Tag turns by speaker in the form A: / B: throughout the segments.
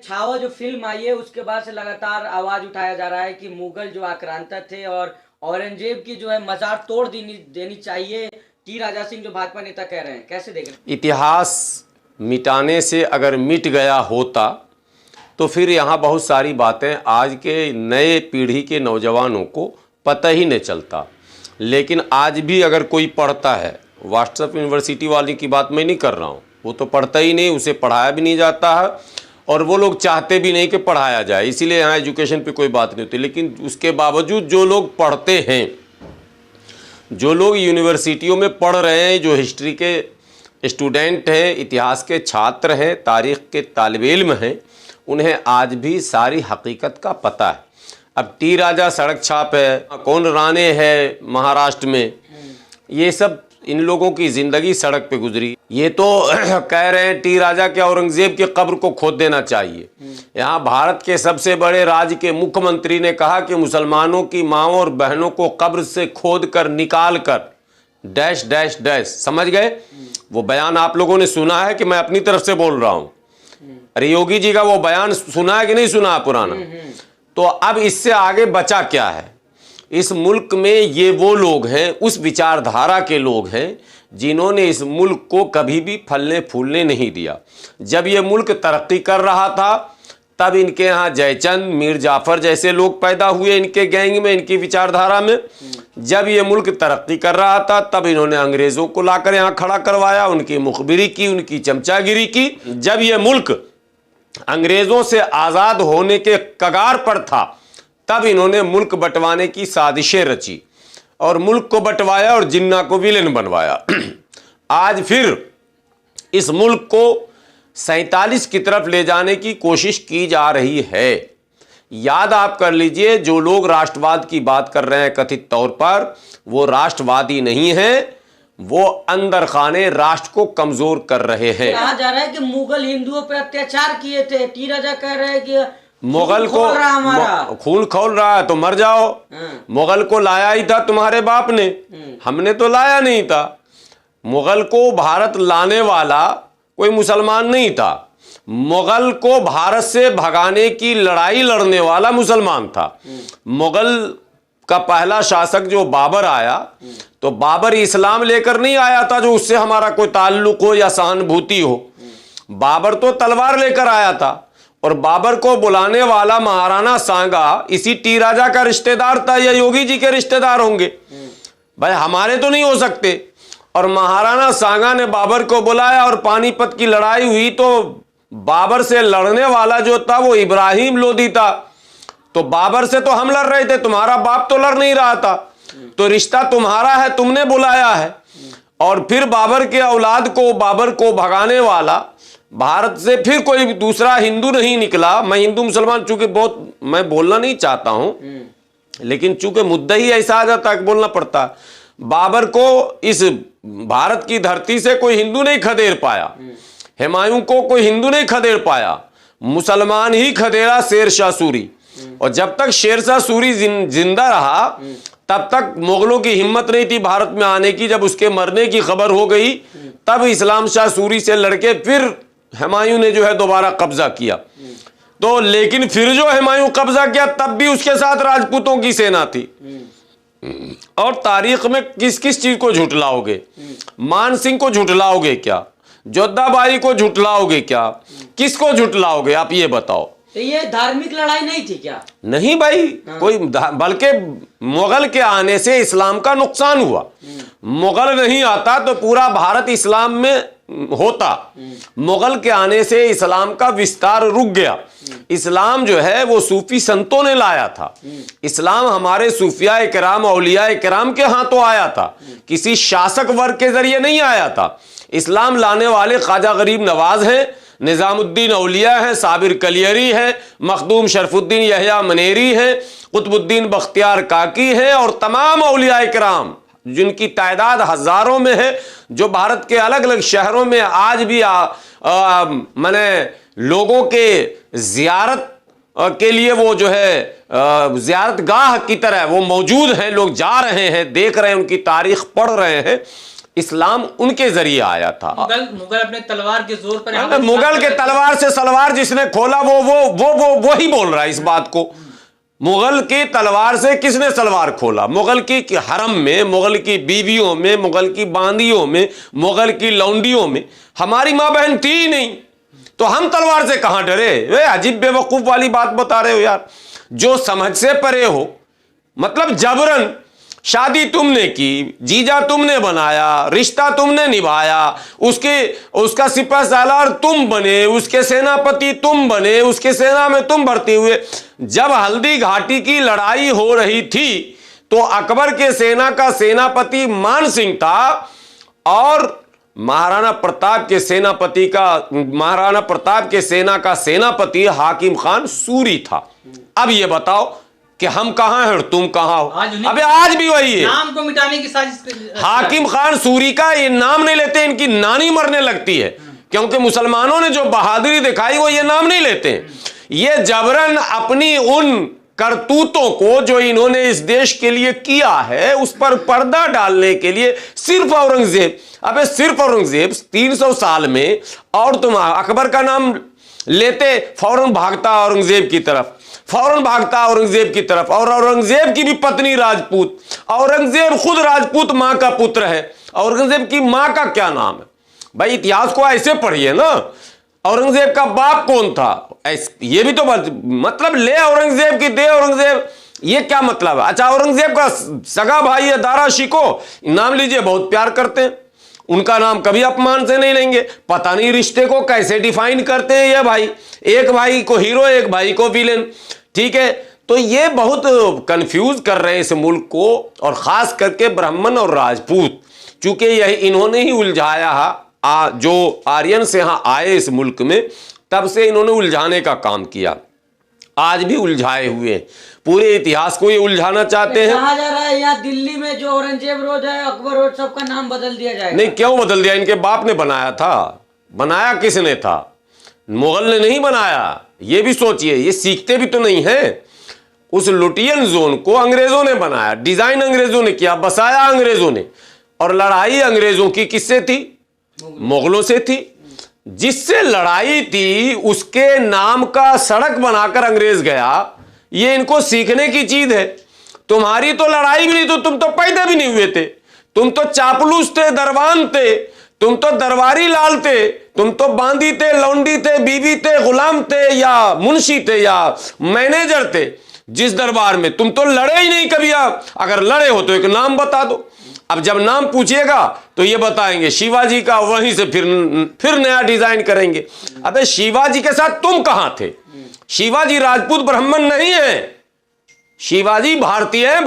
A: छावा जो फिल्म आई है उसके बाद से लगातार आवाज उठाया जा रहा है कि मुगल जो आक्रांत थे और औरंगजेब की जो है मजार तोड़ देनी चाहिए। टी राजा सिंह जो भाजपा नेता कह रहे हैं, कैसे देख रहे हैं?
B: इतिहास मिटाने से अगर मिट गया होता तो फिर यहाँ बहुत सारी बातें आज के नए पीढ़ी के नौजवानों को पता ही नहीं चलता। लेकिन आज भी अगर कोई पढ़ता है, व्हाट्सएप यूनिवर्सिटी वाली की बात मैं नहीं कर रहा हूँ, वो तो पढ़ता ही नहीं, उसे पढ़ाया भी नहीं जाता है और वो लोग चाहते भी नहीं कि पढ़ाया जाए, इसीलिए यहाँ एजुकेशन पे कोई बात नहीं होती। लेकिन उसके बावजूद जो लोग पढ़ते हैं, जो लोग यूनिवर्सिटियों में पढ़ रहे हैं, जो हिस्ट्री के स्टूडेंट हैं, इतिहास के छात्र हैं, तारीख़ के तालिब इल्म हैं, उन्हें आज भी सारी हकीकत का पता है। अब टी राजा सड़क छाप है, कौन राणे है महाराष्ट्र में, ये सब इन लोगों की ज़िंदगी सड़क पे गुजरी। ये तो कह रहे हैं टी राजा के औरंगजेब की कब्र को खोद देना चाहिए। यहाँ भारत के सबसे बड़े राज्य के मुख्यमंत्री ने कहा कि मुसलमानों की माँओं और बहनों को कब्र से खोद कर निकाल कर डैश डैश डैश, समझ गए? वो बयान आप लोगों ने सुना है कि मैं अपनी तरफ से बोल रहा हूँ? अरे योगी जी का वो बयान सुना है कि नहीं सुना पुराना? तो अब इससे आगे बचा क्या है? इस मुल्क में ये वो लोग हैं, उस विचारधारा के लोग हैं जिन्होंने इस मुल्क को कभी भी फलने फूलने नहीं दिया। जब ये मुल्क तरक्की कर रहा था तब इनके यहाँ जयचंद, मीर जाफर जैसे लोग पैदा हुए इनके गैंग में, इनकी विचारधारा में। जब ये मुल्क तरक्की कर रहा था तब इन्होंने अंग्रेज़ों को लाकर यहाँ खड़ा करवाया, उनकी मुखबिरी की, उनकी चमचागिरी की। जब ये मुल्क अंग्रेज़ों से आज़ाद होने के कगार पर था तब इन्होंने मुल्क बंटवाने की साजिशें रची और मुल्क को बंटवाया और जिन्ना को विलेन बनवाया। आज फिर इस मुल्क को 47 की तरफ ले जाने की कोशिश की जा रही है। याद आप कर लीजिए, जो लोग राष्ट्रवाद की बात कर रहे हैं कथित तौर पर, वो राष्ट्रवादी नहीं है, वो अंदर खाने राष्ट्र को कमजोर कर रहे हैं।
A: कहा जा रहा है कि मुगल हिंदुओं पर अत्याचार किए थे। टी राजा कह रहे हैं कि
B: मुगल को खून खोल रहा है तो मर जाओ। मुगल को लाया ही था तुम्हारे बाप ने, हमने तो लाया नहीं था। मुगल को भारत लाने वाला कोई मुसलमान नहीं था, मुगल को भारत से भगाने की लड़ाई लड़ने वाला मुसलमान था। मुगल का पहला शासक जो बाबर आया तो बाबर इस्लाम लेकर नहीं आया था जो उससे हमारा कोई ताल्लुक हो या सहानुभूति हो। बाबर तो तलवार लेकर आया था और बाबर को बुलाने वाला महाराणा सांगा इसी टी राजा का रिश्तेदार था या योगी जी के रिश्तेदार होंगे? भाई हमारे तो नहीं हो सकते। और महाराणा सांगा ने बाबर को बुलाया और पानीपत की लड़ाई हुई तो बाबर से लड़ने वाला जो था वो इब्राहिम लोदी था। तो बाबर से तो हम लड़ रहे थे, तुम्हारा बाप तो लड़ नहीं रहा था, तो रिश्ता तुम्हारा है, तुमने बुलाया है। और फिर बाबर के औलाद को, बाबर को भगाने वाला भारत से फिर कोई दूसरा हिंदू नहीं निकला। मैं हिंदू मुसलमान चूंकि बहुत मैं बोलना नहीं चाहता हूं, लेकिन चूंकि मुद्दा ही ऐसा आ जाता है कि बोलना पड़ता है। बाबर को इस भारत की धरती से कोई हिंदू नहीं खदेड़ पाया, हुमायूं को कोई हिंदू नहीं खदेड़ पाया, मुसलमान ही खदेड़ा शेर शाह सूरी। और जब तक शेर शाह सूरी जिंदा रहा तब तक मुगलों की हिम्मत नहीं थी भारत में आने की। जब उसके मरने की खबर हो गई तब इस्लाम शाह सूरी से लड़के फिर हुमायूं ने जो है दोबारा कब्जा किया। तो लेकिन फिर जो हुमायूं कब्जा किया तब भी उसके साथ राजपूतों की सेना थी। और तारीख में किस किस चीज को झुटलाओगे? मान सिंह को झुटलाओगे क्या? जोधाबाई को झुटलाओगे क्या? किसको झुटलाओगे आप ये बताओ?
A: तो ये धार्मिक लड़ाई नहीं थी क्या?
B: नहीं भाई, कोई बल्कि मुगल के आने से इस्लाम का नुकसान हुआ। मुगल नहीं आता तो पूरा भारत इस्लाम में होता। मुगल के आने से इस्लाम का विस्तार रुक गया। इस्लाम जो है वो सूफी संतों ने लाया था। इस्लाम हमारे सूफिया इकराम, औलिया इकराम के हाथों आया था, किसी शासक वर्ग के जरिए नहीं आया था। इस्लाम लाने वाले ख्वाजा गरीब नवाज हैं, निजामुद्दीन औलिया है, साबिर कलियरी है, मखदूम शरफुद्दीन यहया मनेरी है, कुतुबुद्दीन बख्तियार काकी है और तमाम औलिया इकराम जिनकी तादाद हजारों में है, जो भारत के अलग अलग शहरों में आज भी माने लोगों के जियारत के लिए वो जो है जियारत गाह की तरह वो मौजूद हैं। लोग जा रहे हैं, देख रहे हैं, उनकी तारीख पढ़ रहे हैं। इस्लाम उनके जरिए आया था।
C: मुगल अपने तलवार के जोर पर,
B: मुगल के तलवार से सलवार जिसने खोला वो ही बोल रहा है इस बात को। मुगल की तलवार से किसने सलवार खोला? मुगल की हरम में, मुगल की बीवियों में, मुगल की बांदियों में, मुगल की लौंडियों में हमारी माँ बहन थी ही नहीं, तो हम तलवार से कहां डरे? वे अजीब बेवकूफ वाली बात बता रहे हो यार, जो समझ से परे हो। मतलब जबरन शादी तुमने की, जीजा तुमने बनाया, रिश्ता तुमने निभाया, उसका सिपह सालार तुम बने, उसके सेनापति तुम बने, उसके सेना में तुम भर्ती हुए। जब हल्दी घाटी की लड़ाई हो रही थी तो अकबर के सेना का सेनापति मान सिंह था और महाराणा प्रताप के सेना का सेनापति हाकिम खान सूरी था। अब ये बताओ कि हम कहां हैं और तुम कहां हो? अबे आज भी वही है,
C: नाम को मिटाने की साजिश।
B: हाकिम खान सूरी का ये नाम नहीं लेते, इनकी नानी मरने लगती है, क्योंकि मुसलमानों ने जो बहादुरी दिखाई वो ये नाम नहीं लेते हैं। ये जबरन अपनी उन करतूतों को जो इन्होंने इस देश के लिए किया है उस पर पर्दा डालने के लिए सिर्फ औरंगजेब, अबे सिर्फ औरंगजेब 300 साल में, और तुम अकबर का नाम लेते फौरन भागता औरंगजेब की तरफ, फौरन भागता औरंगजेब की तरफ। और औरंगजेब की भी पत्नी राजपूत, औरंगजेब खुद राजपूत मां का पुत्र है। औरंगजेब की मां का क्या नाम है भाई? इतिहास को ऐसे पढ़िए ना, औरंगजेब का बाप कौन था, ये भी तो मतलब ले औरंगजेब की दे औरंगजेब, ये क्या मतलब है? अच्छा, औरंगजेब का सगा भाई है दारा शिको, नाम लीजिए, बहुत प्यार करते हैं, उनका नाम कभी अपमान से नहीं लेंगे। पता नहीं रिश्ते को कैसे डिफाइन करते हैं ये भाई, एक भाई को हीरो, एक भाई को विलेन, ठीक है। तो ये बहुत कंफ्यूज कर रहे हैं इस मुल्क को, और खास करके ब्राह्मण और राजपूत, चूंकि यही इन्होंने ही उलझाया है। जो आर्यन से यहां आए इस मुल्क में, तब से इन्होंने उलझाने का काम किया, आज भी उलझाए हुए हैं, पूरे इतिहास को ये उलझाना चाहते हैं।
A: कहा जा रहा है यहाँ दिल्ली में जो औरंगजेब रोड है, अकबर रोड, सबका नाम बदल दिया जाएगा।
B: नहीं, क्यों बदल दिया? इनके बाप ने बनाया था। बनाया किसने था? मुगल ने नहीं बनाया, ये भी सोचिए, ये सीखते भी तो नहीं है। उस लुटियन जोन को अंग्रेजों ने बनाया, डिजाइन अंग्रेजों ने किया, बसाया अंग्रेजों ने, और लड़ाई अंग्रेजों की किससे थी? मुगलों से थी। जिससे लड़ाई थी उसके नाम का सड़क बनाकर अंग्रेज गया, ये इनको सीखने की चीज है। तुम्हारी तो लड़ाई भी नहीं, तो तुम तो पैदा भी नहीं हुए थे, तुम तो चापलूस थे, दरबान थे, तुम तो दरबारी लाल थे, तुम तो बांदी थे, लौंडी थे, बीवी थे, गुलाम थे, या मुंशी थे, या मैनेजर थे। जिस दरबार में तुम तो लड़े ही नहीं कभी। अगर लड़े हो तो एक नाम बता दो। अब जब नाम पूछिएगा तो ये बताएंगे शिवाजी का, वहीं से फिर नया डिजाइन करेंगे। अबे शिवाजी के साथ तुम कहां थे? शिवाजी राजपूत ब्राह्मण नहीं है, शिवाजी भारतीय है।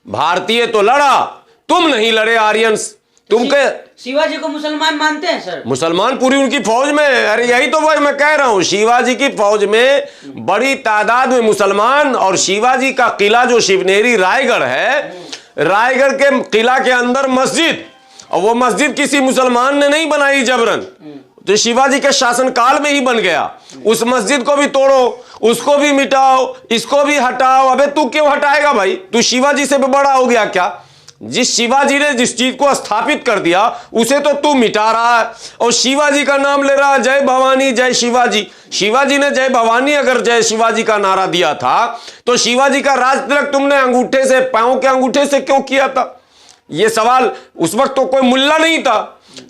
B: भारतीय तो लड़ा, तुम नहीं लड़े आर्यंस। तुमके
A: शिवाजी को मुसलमान मानते हैं सर?
B: मुसलमान पूरी उनकी फौज में, अरे यही तो भाई मैं कह रहा हूं, शिवाजी की फौज में बड़ी तादाद में मुसलमान। और शिवाजी का किला जो शिवनेरी रायगढ़ है, रायगढ़ के किला के अंदर मस्जिद, और वो मस्जिद किसी मुसलमान ने नहीं बनाई जबरन, तो शिवाजी के शासनकाल में ही बन गया। उस मस्जिद को भी तोड़ो, उसको भी मिटाओ, इसको भी हटाओ। अबे तू क्यों हटाएगा भाई? तू शिवाजी से भी बड़ा हो गया क्या? जिस शिवाजी ने जिस चीज को स्थापित कर दिया उसे तो तू मिटा रहा है, और शिवाजी का नाम ले रहा है, जय भवानी जय शिवाजी। शिवाजी ने जय भवानी अगर जय शिवाजी का नारा दिया था तो शिवाजी का राज तिलक तुमने अंगूठे से, पांव के अंगूठे से क्यों किया था? यह सवाल, उस वक्त तो कोई मुल्ला नहीं था,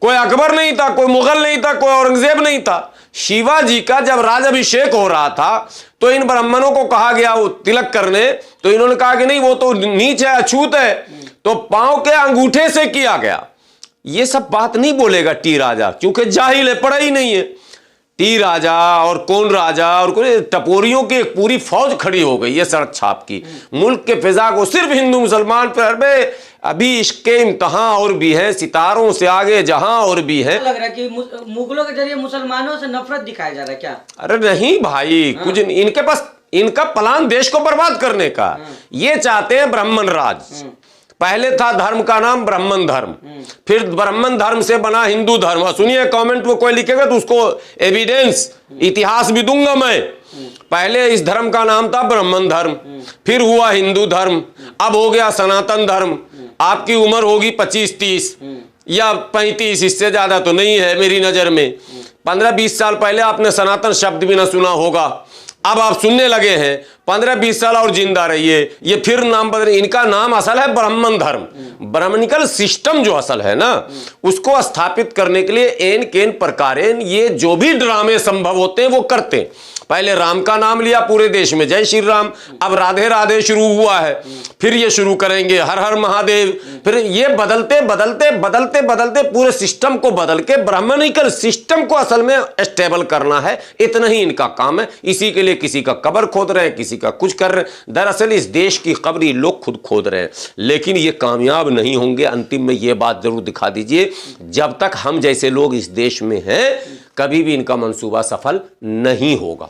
B: कोई अकबर नहीं था, कोई मुगल नहीं था, कोई औरंगजेब नहीं था। शिवाजी का जब राजाभिषेक हो रहा था तो इन ब्राह्मणों को कहा गया वो तिलक करने, तो इन्होंने कहा कि नहीं, वो तो नीच है, अछूत है, तो पांव के अंगूठे से किया गया। ये सब बात नहीं बोलेगा टी राजा, क्योंकि जाहिल है, पढ़ा ही नहीं है। टी राजा और कौन राजा और कोई टपोरियों की एक पूरी फौज खड़ी हो गई है सड़क छाप की, मुल्क के फिजा को सिर्फ हिंदू मुसलमान पर। अभी इसके इम्तहान और भी है, सितारों से आगे जहां और भी है।
A: लग रहा है कि मुगलों के जरिए मुसलमानों से नफरत दिखाया जा रहा है क्या?
B: अरे नहीं भाई, कुछ इनके पास, इनका प्लान देश को बर्बाद करने का। ये चाहते हैं ब्राह्मण राज। पहले था धर्म का नाम ब्राह्मण धर्म, फिर ब्राह्मण धर्म से बना हिंदू धर्म। सुनिए, कमेंट में कोई लिखेगा तो उसको एविडेंस, इतिहास भी दूंगा मैं। पहले इस धर्म का नाम था ब्राह्मण धर्म, फिर हुआ हिंदू धर्म, अब हो गया सनातन धर्म। आपकी उम्र होगी 25-30 या 35, इससे ज्यादा तो नहीं है मेरी नजर में। 15-20 साल पहले आपने सनातन शब्द भी ना सुना होगा, अब आप सुनने लगे हैं। 15-20 साल और जिंदा रहिए, ये फिर नाम बदल। इनका नाम असल है ब्राह्मण धर्म। ब्राह्मणिकल सिस्टम जो असल है ना, उसको स्थापित करने के लिए एन केन प्रकारेन ये जो भी ड्रामे संभव होते हैं वो करते हैं। पहले राम का नाम लिया पूरे देश में, जय श्री राम। अब राधे राधे शुरू हुआ है, फिर ये शुरू करेंगे हर हर महादेव। फिर ये बदलते बदलते बदलते बदलते पूरे सिस्टम को बदल के ब्राह्मणिकल सिस्टम को असल में स्टेबल करना है। इतना ही इनका काम है। इसी के लिए किसी का कब्र खोद रहे हैं, किसी का कुछ कर रहे हैं। दरअसल इस देश की कब्र ये लोग खुद खोद रहे हैं, लेकिन ये कामयाब नहीं होंगे। अंतिम में ये बात जरूर दिखा दीजिए, जब तक हम जैसे लोग इस देश में हैं कभी भी इनका मंसूबा सफल नहीं होगा।